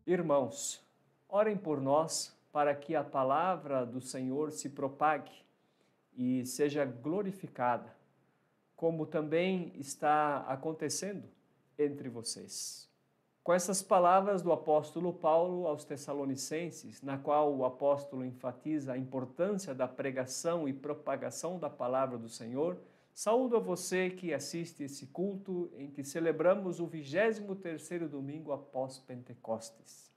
Irmãos, orem por nós para que a palavra do Senhor se propague e seja glorificada, como também está acontecendo entre vocês. Com essas palavras do apóstolo Paulo aos Tessalonicenses, na qual o apóstolo enfatiza a importância da pregação e propagação da palavra do Senhor, saúdo a você que assiste esse culto em que celebramos o 23º domingo após Pentecostes.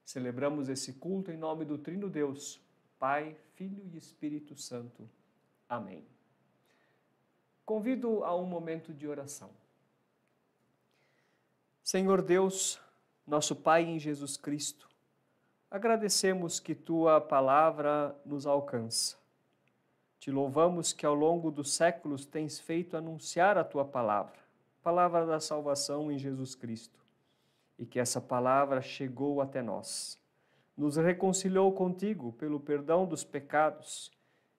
Celebramos esse culto em nome do Trino Deus, Pai, Filho e Espírito Santo. Amém. Convido a um momento de oração. Senhor Deus, nosso Pai em Jesus Cristo, agradecemos que Tua palavra nos alcança. Te louvamos que ao longo dos séculos tens feito anunciar a Tua palavra, palavra da salvação em Jesus Cristo, e que essa palavra chegou até nós. Nos reconciliou contigo pelo perdão dos pecados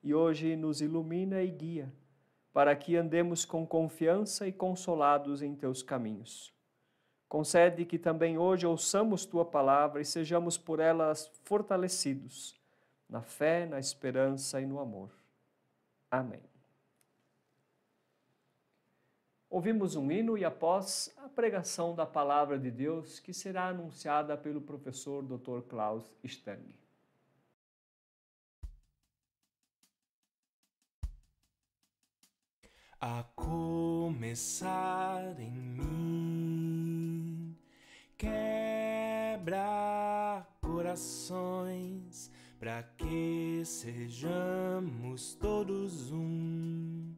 e hoje nos ilumina e guia, para que andemos com confiança e consolados em Teus caminhos. Concede que também hoje ouçamos Tua palavra e sejamos por elas fortalecidos, na fé, na esperança e no amor. Amém. Ouvimos um hino e após a pregação da palavra de Deus que será anunciada pelo professor Dr. Klaus Stang. A começar em mim, quebra corações, para que sejamos todos um,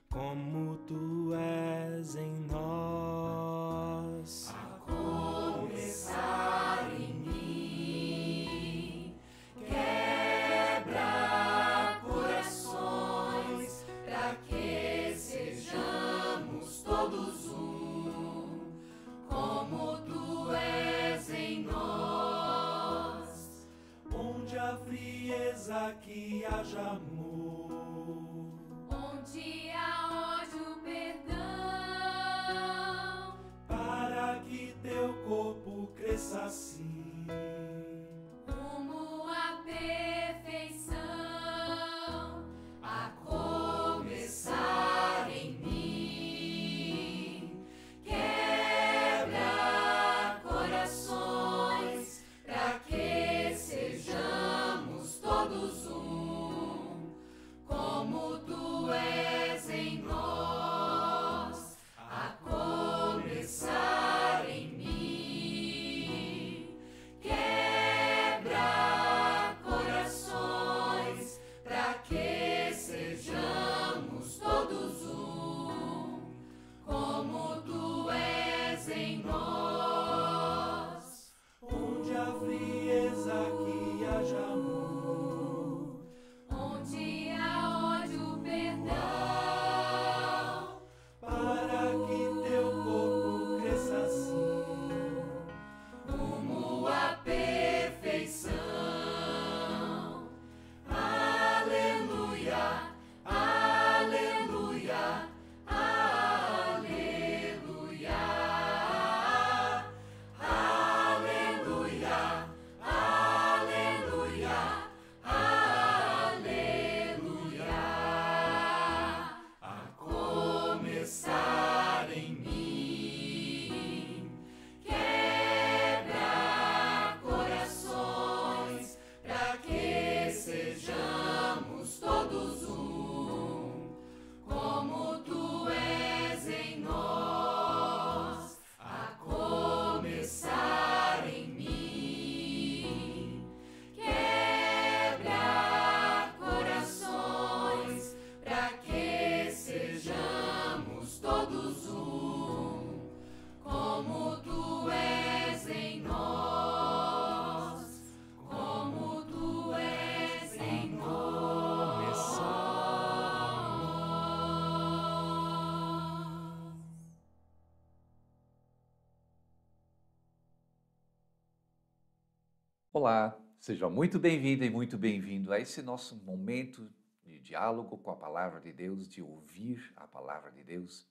como Tu és em nós. A começar em mim, quebra corações, para que sejamos todos um, como Tu és em nós. Onde há frieza, que haja amor. Onde há ódio, perdão, Para que Teu corpo cresça assim, rumo à perfeição. A começar em mim, quebra corações, para que sejamos todos um, como Tu és em nós. A começar em mim, quebra corações, para que sejamos todos um, como Tu és em nós. onde há frieza, que haja amor. Onde há ódio, perdão, Para que Teu corpo cresça assim, rumo à perfeição. Aleluia, aleluia, aleluia, aleluia, aleluia, aleluia. A começar em mim, quebra corações, para que sejamos todos um, como Tu és em nós. A começar em mim, quebra corações, para que sejamos todos um, como Tu és em nós, como Tu és em nós. Olá, seja muito bem-vinda e muito bem-vindo a esse nosso momento de diálogo com a Palavra de Deus, de ouvir a Palavra de Deus.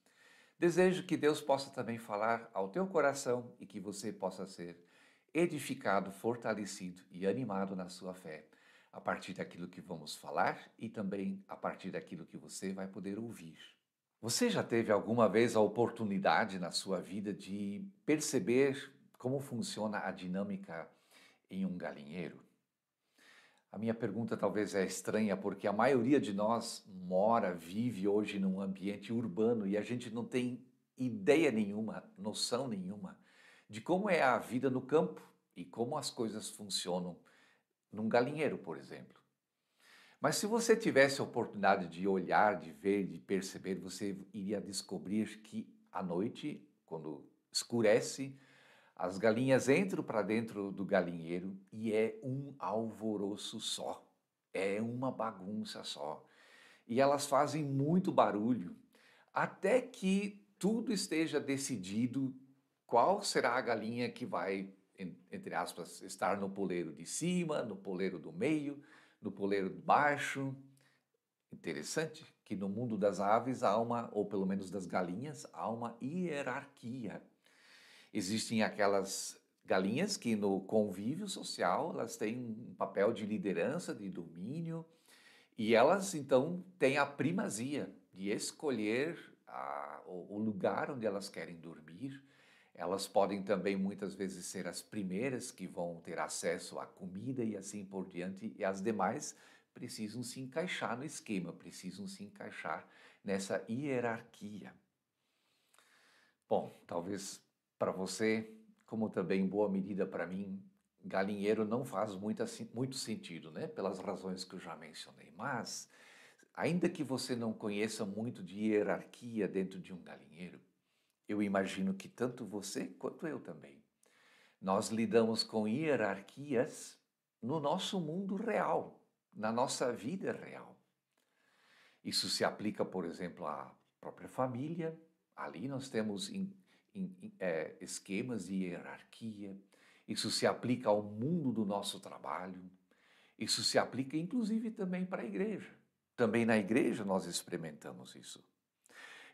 Desejo que Deus possa também falar ao teu coração e que você possa ser edificado, fortalecido e animado na sua fé, a partir daquilo que vamos falar e também a partir daquilo que você vai poder ouvir. Você já teve alguma vez a oportunidade na sua vida de perceber como funciona a dinâmica em um galinheiro? A minha pergunta talvez é estranha, porque a maioria de nós mora, vive hoje num ambiente urbano e a gente não tem ideia nenhuma, noção nenhuma de como é a vida no campo e como as coisas funcionam num galinheiro, por exemplo. Mas se você tivesse a oportunidade de olhar, de ver, de perceber, você iria descobrir que à noite, quando escurece, as galinhas entram para dentro do galinheiro e é um alvoroço só, é uma bagunça só. E elas fazem muito barulho, até que tudo esteja decidido qual será a galinha que vai, entre aspas, estar no poleiro de cima, no poleiro do meio, no poleiro de baixo. Interessante que no mundo das aves há uma, ou pelo menos das galinhas, há uma hierarquia. Existem aquelas galinhas que no convívio social elas têm um papel de liderança, de domínio, e elas então têm a primazia de escolher o lugar onde elas querem dormir. Elas podem também muitas vezes ser as primeiras que vão ter acesso à comida e assim por diante, e as demais precisam se encaixar no esquema, precisam se encaixar nessa hierarquia. Bom, talvez para você, como também em boa medida para mim, galinheiro não faz muito sentido, né? Pelas razões que eu já mencionei. Mas, ainda que você não conheça muito de hierarquia dentro de um galinheiro, eu imagino que tanto você quanto eu também, nós lidamos com hierarquias no nosso mundo real, na nossa vida real. Isso se aplica, por exemplo, à própria família. Ali nós temos esquemas de hierarquia. Isso se aplica ao mundo do nosso trabalho. Isso se aplica, inclusive, também para a igreja. Também na igreja nós experimentamos isso.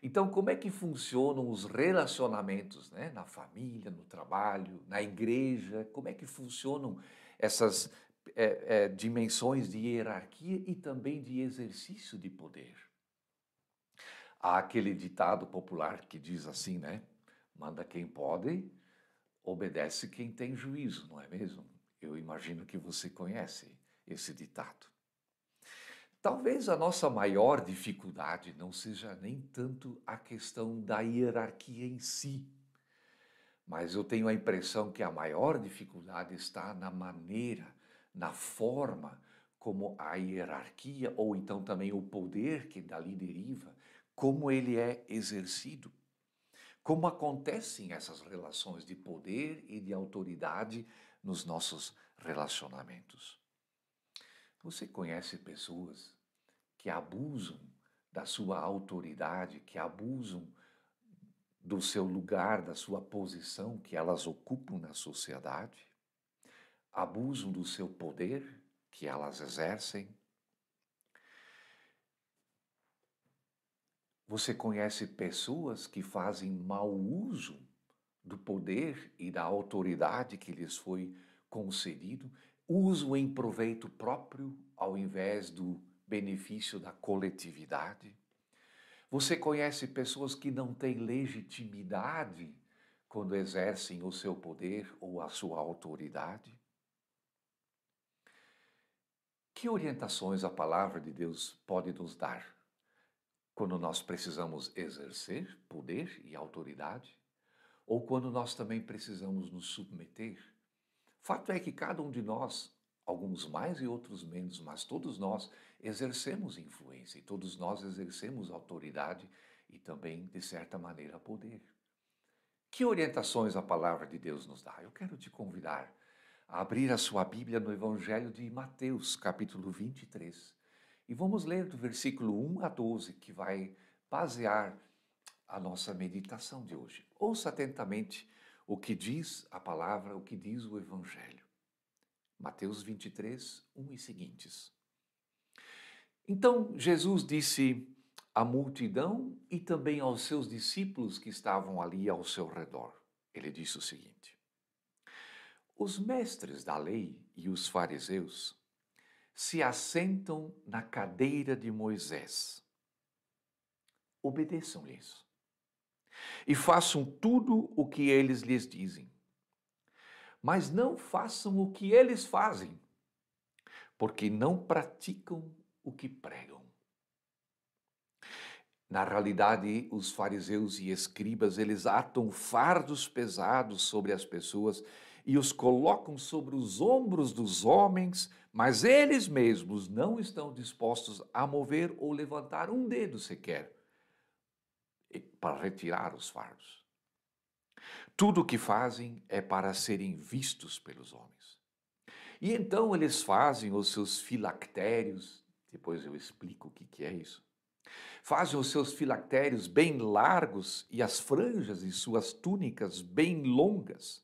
Então, como é que funcionam os relacionamentos, né? Na família, no trabalho, na igreja? Como é que funcionam essas dimensões de hierarquia e também de exercício de poder? Há aquele ditado popular que diz assim, né? Manda quem pode, obedece quem tem juízo, não é mesmo? Eu imagino que você conhece esse ditado. Talvez a nossa maior dificuldade não seja nem tanto a questão da hierarquia em si, mas eu tenho a impressão que a maior dificuldade está na maneira, na forma como a hierarquia, ou então também o poder que dali deriva, como ele é exercido. Como acontecem essas relações de poder e de autoridade nos nossos relacionamentos. Você conhece pessoas que abusam da sua autoridade, que abusam do seu lugar, da sua posição que elas ocupam na sociedade? Abusam do seu poder que elas exercem? Você conhece pessoas que fazem mau uso do poder e da autoridade que lhes foi concedido, usam em proveito próprio ao invés do benefício da coletividade? Você conhece pessoas que não têm legitimidade quando exercem o seu poder ou a sua autoridade? Que orientações a palavra de Deus pode nos dar quando nós precisamos exercer poder e autoridade? Ou quando nós também precisamos nos submeter? Fato é que cada um de nós, alguns mais e outros menos, mas todos nós exercemos influência e todos nós exercemos autoridade e também, de certa maneira, poder. Que orientações a palavra de Deus nos dá? Eu quero te convidar a abrir a sua Bíblia no Evangelho de Mateus, capítulo 23. E vamos ler do versículo 1 a 12, que vai basear a nossa meditação de hoje. Ouça atentamente o que diz a palavra, o que diz o Evangelho. Mateus 23, 1 e seguintes. Então Jesus disse à multidão e também aos seus discípulos que estavam ali ao seu redor. Ele disse o seguinte: Os mestres da lei e os fariseus se assentam na cadeira de Moisés. Obedeçam-lhes e façam tudo o que eles lhes dizem. Mas não façam o que eles fazem, porque não praticam o que pregam. Na realidade, os fariseus e escribas, eles atam fardos pesados sobre as pessoas e os colocam sobre os ombros dos homens, mas eles mesmos não estão dispostos a mover ou levantar um dedo sequer para retirar os fardos. Tudo o que fazem é para serem vistos pelos homens. E então eles fazem os seus filactérios, depois eu explico o que é isso. Fazem os seus filactérios bem largos e as franjas em suas túnicas bem longas.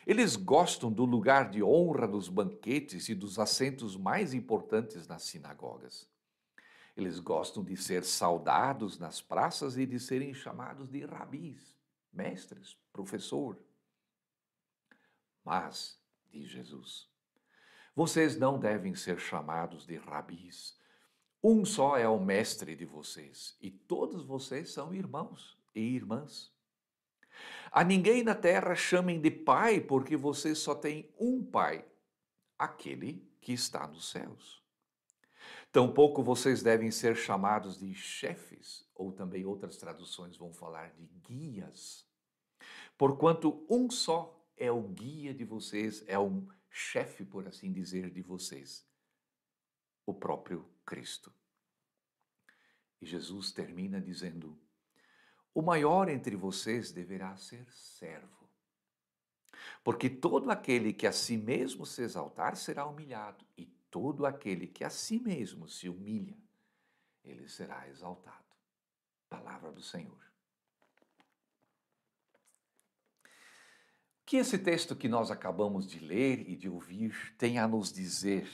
Eles gostam do lugar de honra nos banquetes e dos assentos mais importantes nas sinagogas. Eles gostam de ser saudados nas praças e de serem chamados de rabis, mestres, professor. Mas, diz Jesus, vocês não devem ser chamados de rabis. Um só é o mestre de vocês, e todos vocês são irmãos e irmãs. A ninguém na terra chamem de pai, porque vocês só têm um pai, aquele que está nos céus. Tampouco vocês devem ser chamados de chefes, ou também outras traduções vão falar de guias, porquanto um só é o guia de vocês, é um chefe, por assim dizer, de vocês, o próprio Cristo. E Jesus termina dizendo: o maior entre vocês deverá ser servo. Porque todo aquele que a si mesmo se exaltar será humilhado, e todo aquele que a si mesmo se humilha, ele será exaltado. Palavra do Senhor. O que esse texto que nós acabamos de ler e de ouvir tem a nos dizer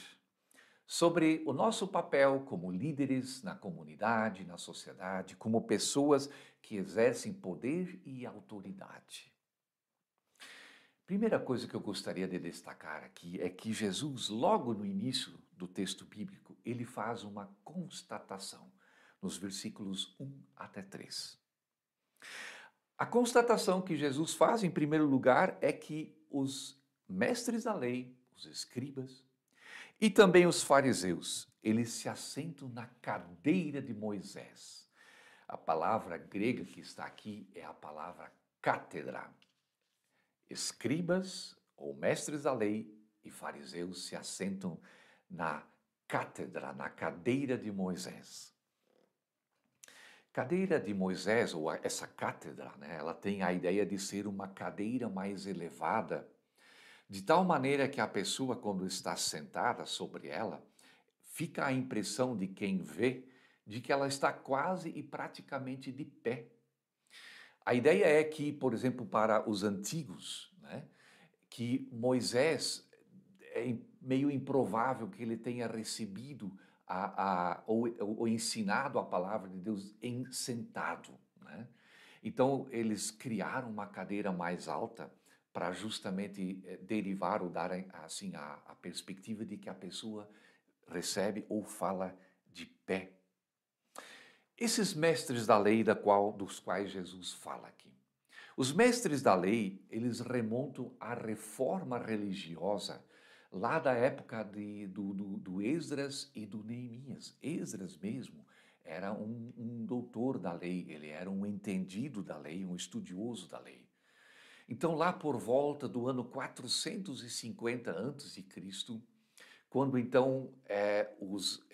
sobre o nosso papel como líderes na comunidade, na sociedade, como pessoas que exercem poder e autoridade? Primeira coisa que eu gostaria de destacar aqui é que Jesus, logo no início do texto bíblico, ele faz uma constatação, nos versículos 1 até 3. A constatação que Jesus faz, em primeiro lugar, é que os mestres da lei, os escribas, e também os fariseus, eles se assentam na cadeira de Moisés. A palavra grega que está aqui é a palavra cátedra. Escribas, ou mestres da lei, e fariseus se assentam na cátedra, na cadeira de Moisés. Cadeira de Moisés, ou essa cátedra, né, ela tem a ideia de ser uma cadeira mais elevada, de tal maneira que a pessoa, quando está sentada sobre ela, fica a impressão de quem vê de que ela está quase e praticamente de pé. A ideia é que, por exemplo, para os antigos, né, que Moisés é meio improvável que ele tenha recebido ou ensinado a palavra de Deus sentado, né? Então, eles criaram uma cadeira mais alta para justamente derivar ou dar assim a perspectiva de que a pessoa recebe ou fala de pé. Esses mestres da lei dos quais Jesus fala aqui. Os mestres da lei, eles remontam à reforma religiosa lá da época do Esdras e do Neemias. Esdras mesmo era um doutor da lei, ele era um entendido da lei, um estudioso da lei. Então, lá por volta do ano 450 a.C., quando então os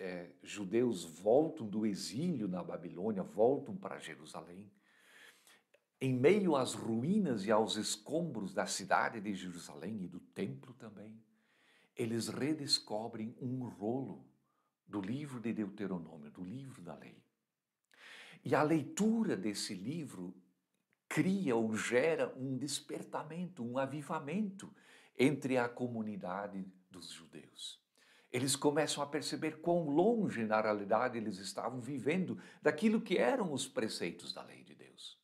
judeus voltam do exílio na Babilônia, voltam para Jerusalém, em meio às ruínas e aos escombros da cidade de Jerusalém e do templo também, eles redescobrem um rolo do livro de Deuteronômio, do livro da lei. E a leitura desse livro cria ou gera um despertamento, um avivamento entre a comunidade dos judeus. Eles começam a perceber quão longe, na realidade, eles estavam vivendo daquilo que eram os preceitos da lei de Deus.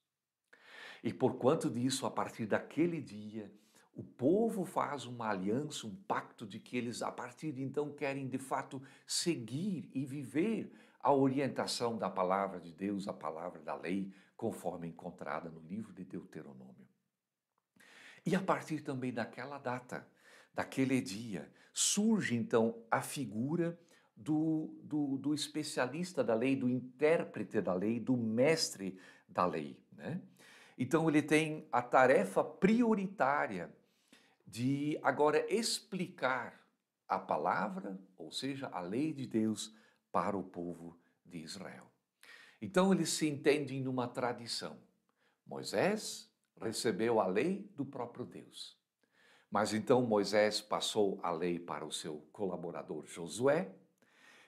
E por quanto disso, a partir daquele dia, O povo faz uma aliança, um pacto de que eles, a partir de então, querem de fato seguir e viver a orientação da palavra de Deus, a palavra da lei, conforme encontrada no livro de Deuteronômio. E a partir também daquela data, daquele dia, surge então a figura do especialista da lei, do intérprete da lei, do mestre da lei, né? Então ele tem a tarefa prioritária de agora explicar a palavra, ou seja, a lei de Deus para o povo de Israel. Então eles se entendem numa tradição. Moisés recebeu a lei do próprio Deus. Mas então Moisés passou a lei para o seu colaborador Josué.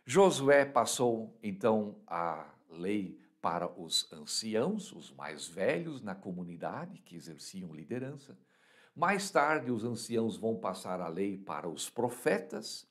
Josué passou então a lei para os anciãos, os mais velhos na comunidade que exerciam liderança. Mais tarde, os anciãos vão passar a lei para os profetas,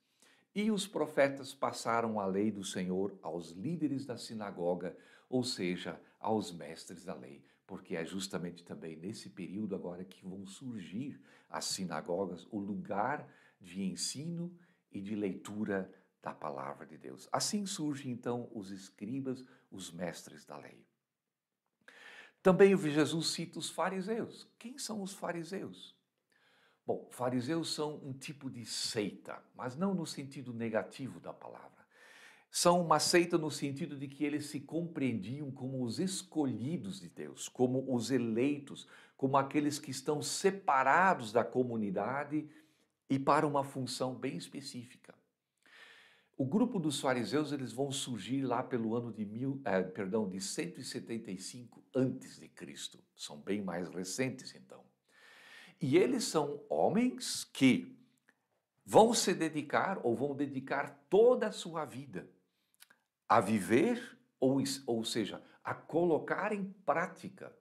e os profetas passaram a lei do Senhor aos líderes da sinagoga, ou seja, aos mestres da lei, porque é justamente também nesse período agora que vão surgir as sinagogas, o lugar de ensino e de leitura da palavra de Deus. Assim surgem então os escribas, os mestres da lei. Também Jesus cita os fariseus. Quem são os fariseus? Bom, fariseus são um tipo de seita, mas não no sentido negativo da palavra. São uma seita no sentido de que eles se compreendiam como os escolhidos de Deus, como os eleitos, como aqueles que estão separados da comunidade e para uma função bem específica. O grupo dos fariseus, eles vão surgir lá pelo ano de 175 a.C. São bem mais recentes, então. E eles são homens que vão se dedicar ou vão dedicar toda a sua vida a viver, ou seja, a colocar em prática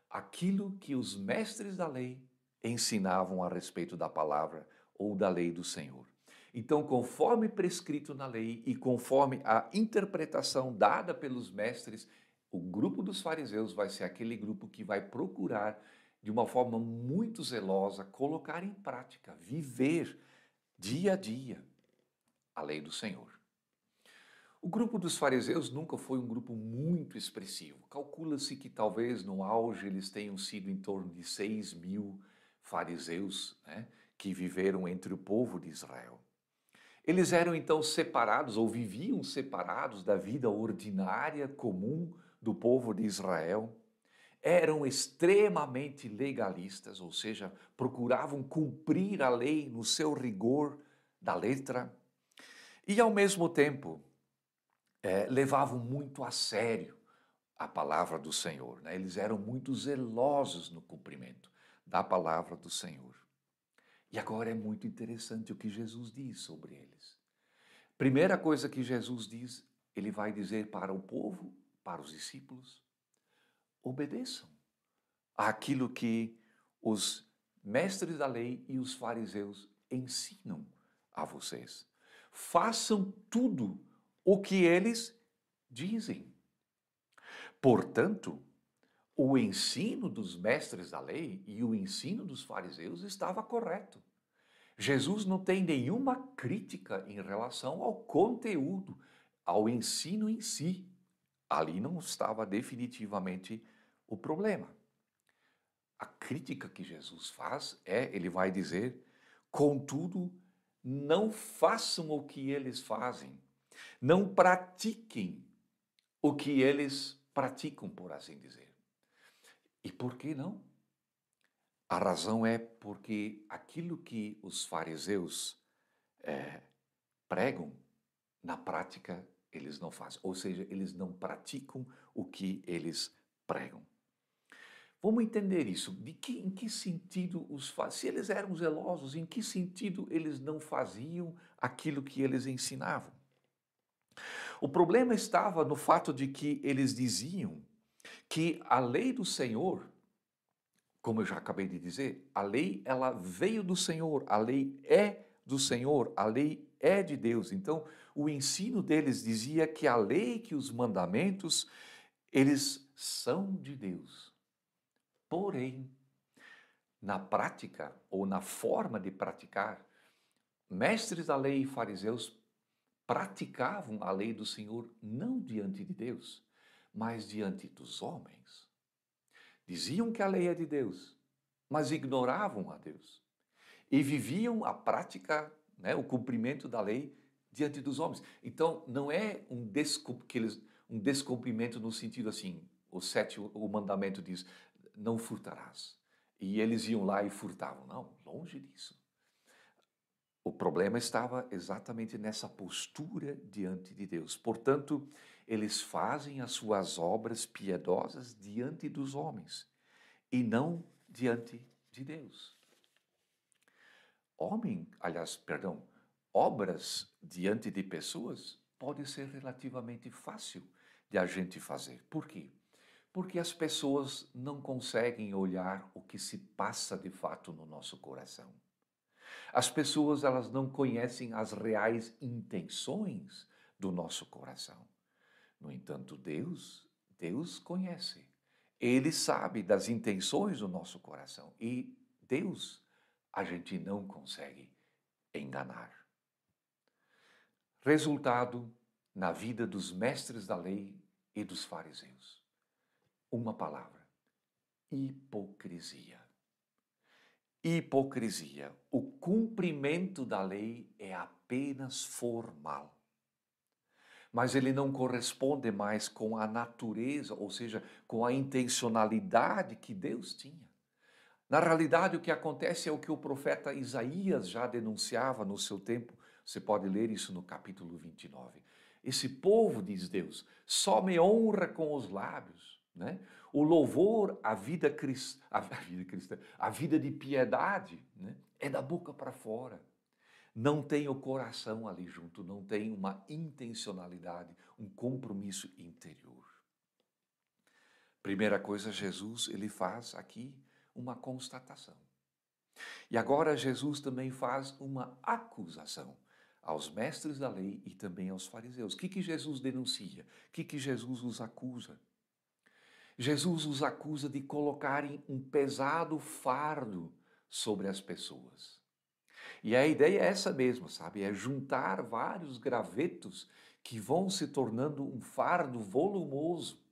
aquilo que os mestres da lei ensinavam a respeito da palavra ou da lei do Senhor. Então, conforme prescrito na lei e conforme a interpretação dada pelos mestres, o grupo dos fariseus vai ser aquele grupo que vai procurar, de uma forma muito zelosa, colocar em prática, viver dia a dia a lei do Senhor. O grupo dos fariseus nunca foi um grupo muito expressivo. Calcula-se que talvez no auge eles tenham sido em torno de 6.000 fariseus, né, que viveram entre o povo de Israel. Eles eram então separados ou viviam separados da vida ordinária comum do povo de Israel. Eram extremamente legalistas, ou seja, procuravam cumprir a lei no seu rigor da letra e, ao mesmo tempo, levavam muito a sério a palavra do Senhor, né? Eles eram muito zelosos no cumprimento da palavra do Senhor. E agora é muito interessante o que Jesus diz sobre eles. Primeira coisa que Jesus diz, ele vai dizer para o povo, para os discípulos: obedeçam àquilo que os mestres da lei e os fariseus ensinam a vocês. Façam tudo o que eles dizem. Portanto, o ensino dos mestres da lei e o ensino dos fariseus estava correto. Jesus não tem nenhuma crítica em relação ao conteúdo, ao ensino em si. Ali não estava definitivamente o problema. A crítica que Jesus faz ele vai dizer: contudo, não façam o que eles fazem, não pratiquem o que eles praticam, por assim dizer. E por que não? A razão é porque aquilo que os fariseus pregam, na prática eles não fazem. Ou seja, eles não praticam o que eles pregam. Vamos entender isso. Em que sentido se eles eram zelosos, em que sentido eles não faziam aquilo que eles ensinavam? O problema estava no fato de que eles diziam que a lei do Senhor, como eu já acabei de dizer, a lei ela veio do Senhor, a lei é do Senhor, a lei é de Deus. Então, o ensino deles dizia que a lei, que os mandamentos, eles são de Deus. Porém, na prática ou na forma de praticar, mestres da lei e fariseus praticavam a lei do Senhor não diante de Deus, mas diante dos homens. Diziam que a lei é de Deus, mas ignoravam a Deus. E viviam a prática, né, o cumprimento da lei diante dos homens. Então, não é um descumprimento no sentido assim, o mandamento diz, não furtarás. E eles iam lá e furtavam. Não, longe disso. O problema estava exatamente nessa postura diante de Deus. Portanto, eles fazem as suas obras piedosas diante dos homens e não diante de Deus. Obras diante de pessoas pode ser relativamente fácil de a gente fazer. Por quê? Porque as pessoas não conseguem olhar o que se passa de fato no nosso coração. As pessoas, elas não conhecem as reais intenções do nosso coração. No entanto, Deus conhece. Ele sabe das intenções do nosso coração. E Deus, a gente não consegue enganar. Resultado na vida dos mestres da lei e dos fariseus. Uma palavra: hipocrisia. Hipocrisia. O cumprimento da lei é apenas formal. Mas ele não corresponde mais com a natureza, ou seja, com a intencionalidade que Deus tinha. Na realidade, o que acontece é o que o profeta Isaías já denunciava no seu tempo. Você pode ler isso no capítulo 29. Esse povo, diz Deus, só me honra com os lábios, né? O louvor, a vida cristã, a vida de piedade, né? É da boca para fora. Não tem o coração ali junto, não tem uma intencionalidade, um compromisso interior. Primeira coisa, Jesus, ele faz aqui uma constatação. E agora Jesus também faz uma acusação aos mestres da lei e também aos fariseus. O que Jesus denuncia? O que Jesus os acusa? Jesus os acusa de colocarem um pesado fardo sobre as pessoas. E a ideia é essa mesmo, sabe? É juntar vários gravetos que vão se tornando um fardo volumoso.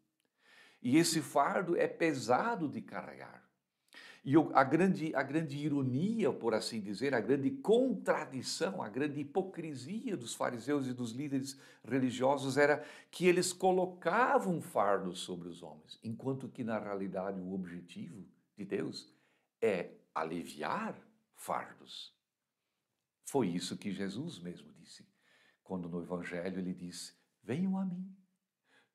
E esse fardo é pesado de carregar. E a grande ironia, por assim dizer, a grande contradição, a grande hipocrisia dos fariseus e dos líderes religiosos era que eles colocavam fardos sobre os homens, enquanto que, na realidade, o objetivo de Deus é aliviar fardos. Foi isso que Jesus mesmo disse, quando no Evangelho ele disse: venham a mim,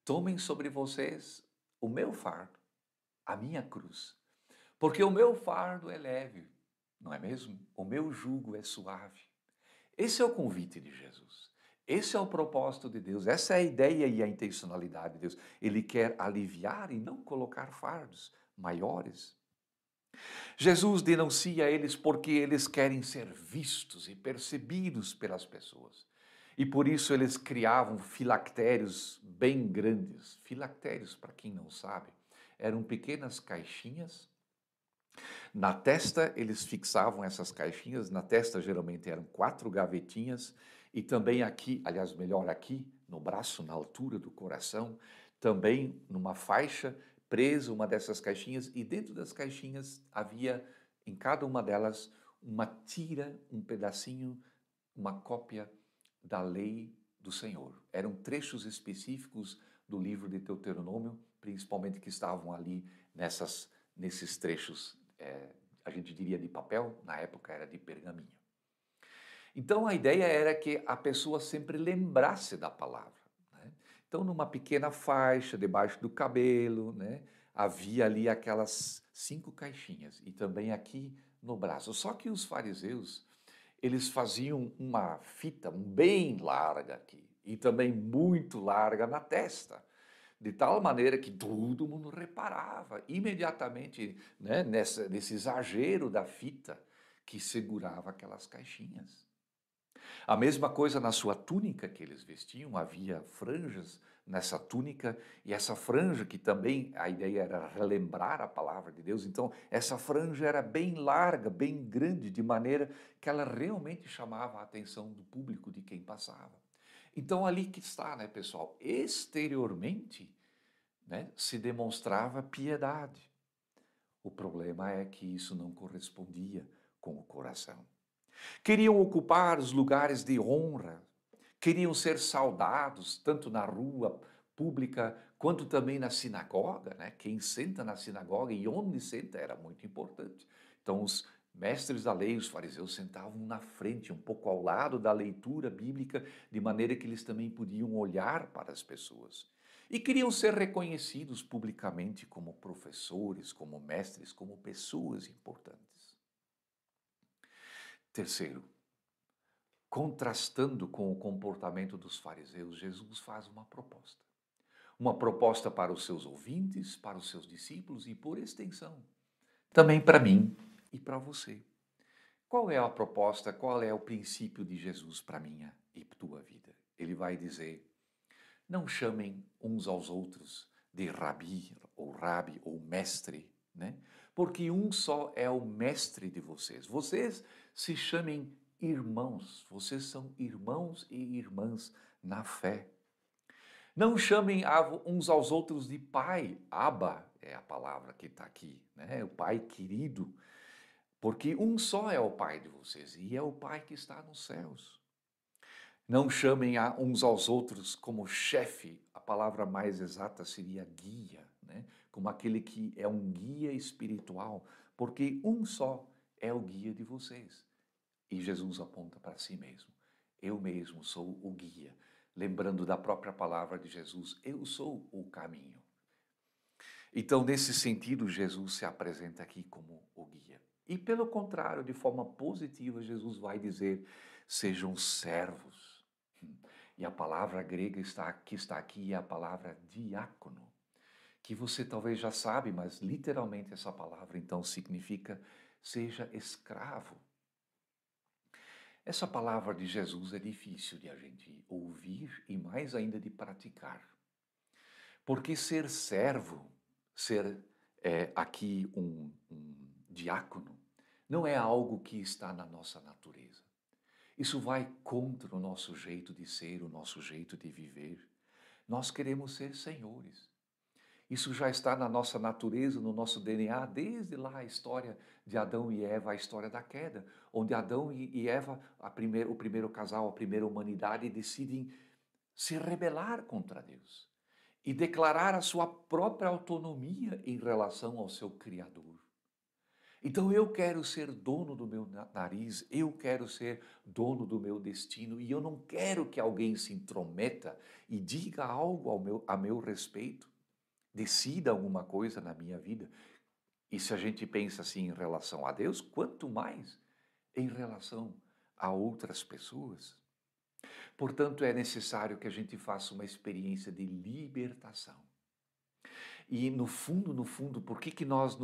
tomem sobre vocês o meu fardo, a minha cruz. Porque o meu fardo é leve, não é mesmo? O meu jugo é suave. Esse é o convite de Jesus. Esse é o propósito de Deus. Essa é a ideia e a intencionalidade de Deus. Ele quer aliviar e não colocar fardos maiores. Jesus denuncia eles porque eles querem ser vistos e percebidos pelas pessoas. E por isso eles criavam filactérios bem grandes. Filactérios, para quem não sabe, eram pequenas caixinhas. Na testa, eles fixavam essas caixinhas. Na testa, geralmente, eram 4 gavetinhas. E também aqui, aliás, melhor aqui, no braço, na altura do coração, também numa faixa, presa uma dessas caixinhas. E dentro das caixinhas havia, em cada uma delas, uma tira, um pedacinho, uma cópia da lei do Senhor. Eram trechos específicos do livro de Deuteronômio, principalmente que estavam ali nesses trechos, a gente diria de papel, na época era de pergaminho. Então a ideia era que a pessoa sempre lembrasse da palavra, né? Então numa pequena faixa debaixo do cabelo, né, havia ali aquelas 5 caixinhas e também aqui no braço. Só que os fariseus, eles faziam uma fita bem larga aqui e também muito larga na testa. De tal maneira que todo mundo reparava imediatamente, né, nesse exagero da fita que segurava aquelas caixinhas. A mesma coisa na sua túnica que eles vestiam, havia franjas nessa túnica, e essa franja que também a ideia era relembrar a palavra de Deus, então essa franja era bem larga, bem grande, de maneira que ela realmente chamava a atenção do público, de quem passava. Então ali que está, né, pessoal, exteriormente, né, se demonstrava piedade. O problema é que isso não correspondia com o coração. Queriam ocupar os lugares de honra, queriam ser saudados, tanto na rua pública, quanto também na sinagoga, né? Quem senta na sinagoga e onde senta era muito importante. Então, os mestres da lei, os fariseus, sentavam na frente, um pouco ao lado da leitura bíblica, de maneira que eles também podiam olhar para as pessoas. E queriam ser reconhecidos publicamente como professores, como mestres, como pessoas importantes. Terceiro, contrastando com o comportamento dos fariseus, Jesus faz uma proposta. Uma proposta para os seus ouvintes, para os seus discípulos e, por extensão, também para mim e para você. Qual é a proposta, qual é o princípio de Jesus para a minha e tua vida? Ele vai dizer, não chamem uns aos outros de rabi ou mestre, né? Porque um só é o mestre de vocês. Vocês se chamem irmãos, vocês são irmãos e irmãs na fé. Não chamem uns aos outros de pai, Abba é a palavra que está aqui, né? O pai querido, porque um só é o pai de vocês e é o pai que está nos céus. Não chamem uns aos outros como chefe, a palavra mais exata seria guia, né? Como aquele que é um guia espiritual, porque um só é o guia de vocês. E Jesus aponta para si mesmo. Eu mesmo sou o guia. Lembrando da própria palavra de Jesus, eu sou o caminho. Então, nesse sentido, Jesus se apresenta aqui como o guia. E pelo contrário, de forma positiva, Jesus vai dizer, sejam servos. E a palavra grega que está aqui é a palavra diácono, que você talvez já sabe, mas literalmente essa palavra então significa seja escravo. Essa palavra de Jesus é difícil de a gente ouvir e mais ainda de praticar. Porque ser servo, ser aqui um diácono, não é algo que está na nossa natureza. Isso vai contra o nosso jeito de ser, o nosso jeito de viver. Nós queremos ser senhores. Isso já está na nossa natureza, no nosso DNA, desde lá a história de Adão e Eva, a história da queda, onde Adão e Eva, o primeiro casal, a primeira humanidade, decidem se rebelar contra Deus e declarar a sua própria autonomia em relação ao seu Criador. Então eu quero ser dono do meu nariz, eu quero ser dono do meu destino e eu não quero que alguém se intrometa e diga algo a meu respeito, decida alguma coisa na minha vida. E se a gente pensa assim em relação a Deus, quanto mais em relação a outras pessoas. Portanto, é necessário que a gente faça uma experiência de libertação. E no fundo, por que nós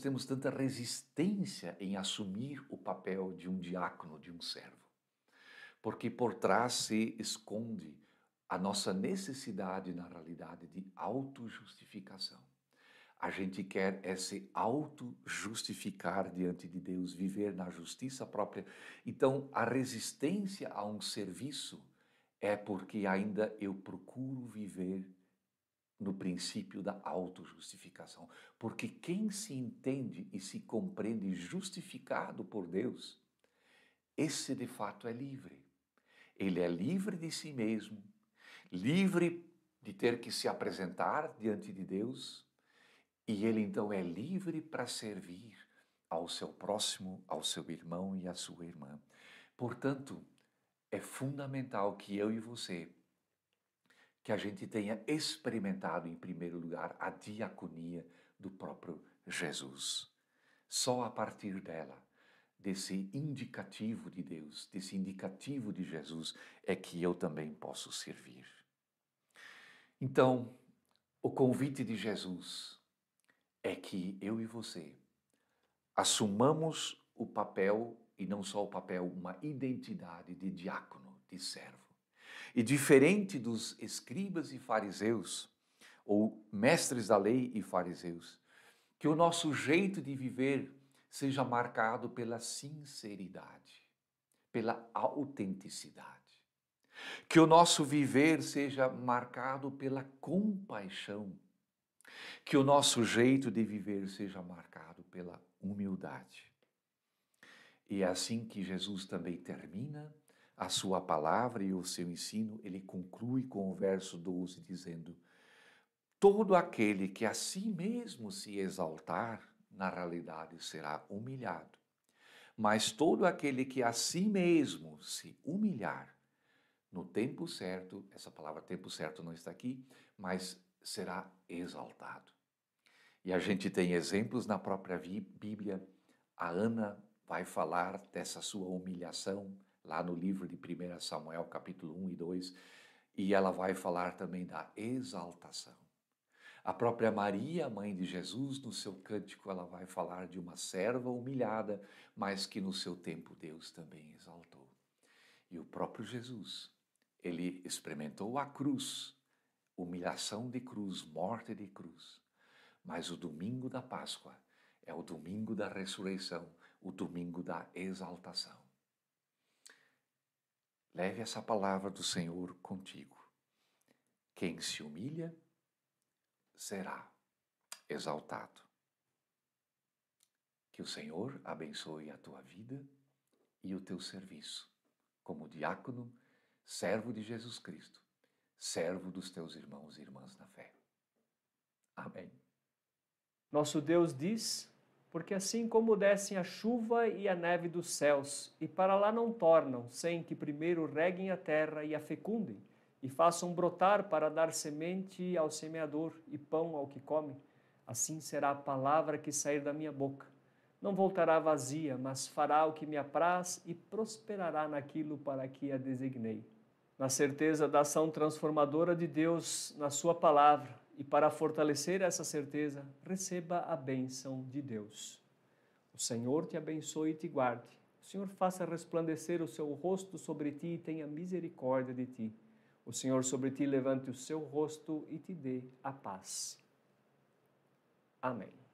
temos tanta resistência em assumir o papel de um diácono, de um servo? Porque por trás se esconde a nossa necessidade, na realidade, de autojustificação. A gente quer se auto-justificar diante de Deus, viver na justiça própria. Então, a resistência a um serviço é porque ainda eu procuro viver no princípio da autojustificação. Porque quem se entende e se compreende justificado por Deus, esse de fato é livre. Ele é livre de si mesmo, livre de ter que se apresentar diante de Deus, e ele então é livre para servir ao seu próximo, ao seu irmão e à sua irmã. Portanto, é fundamental que eu e você, que a gente tenha experimentado em primeiro lugar a diaconia do próprio Jesus. Só a partir dela, desse indicativo de Deus, desse indicativo de Jesus, é que eu também posso servir. Então, o convite de Jesus é que eu e você assumamos o papel e não só o papel, uma identidade de diácono, de servo. E diferente dos escribas e fariseus, ou mestres da lei e fariseus, que o nosso jeito de viver seja marcado pela sinceridade, pela autenticidade. Que o nosso viver seja marcado pela compaixão. Que o nosso jeito de viver seja marcado pela humildade. E é assim que Jesus também termina a sua palavra e o seu ensino. Ele conclui com o verso 12 dizendo: todo aquele que a si mesmo se exaltar, na realidade será humilhado. Mas todo aquele que a si mesmo se humilhar, no tempo certo, essa palavra tempo certo não está aqui, mas será exaltado. E a gente tem exemplos na própria Bíblia. A Ana vai falar dessa sua humilhação lá no livro de 1 Samuel, capítulo 1 e 2, e ela vai falar também da exaltação. A própria Maria, mãe de Jesus, no seu cântico, ela vai falar de uma serva humilhada, mas que no seu tempo Deus também exaltou. E o próprio Jesus, ele experimentou a cruz, humilhação de cruz, morte de cruz. Mas o domingo da Páscoa é o domingo da ressurreição, o domingo da exaltação. Leve essa palavra do Senhor contigo. Quem se humilha será exaltado. Que o Senhor abençoe a tua vida e o teu serviço, como diácono, servo de Jesus Cristo, servo dos teus irmãos e irmãs na fé. Amém. Nosso Deus diz: porque assim como descem a chuva e a neve dos céus, e para lá não tornam, sem que primeiro reguem a terra e a fecundem, e façam brotar para dar semente ao semeador e pão ao que come, assim será a palavra que sair da minha boca. Não voltará vazia, mas fará o que me apraz e prosperará naquilo para que a designei. Na certeza da ação transformadora de Deus na sua palavra, e para fortalecer essa certeza, receba a bênção de Deus. O Senhor te abençoe e te guarde. O Senhor faça resplandecer o seu rosto sobre ti e tenha misericórdia de ti. O Senhor sobre ti levante o seu rosto e te dê a paz. Amém.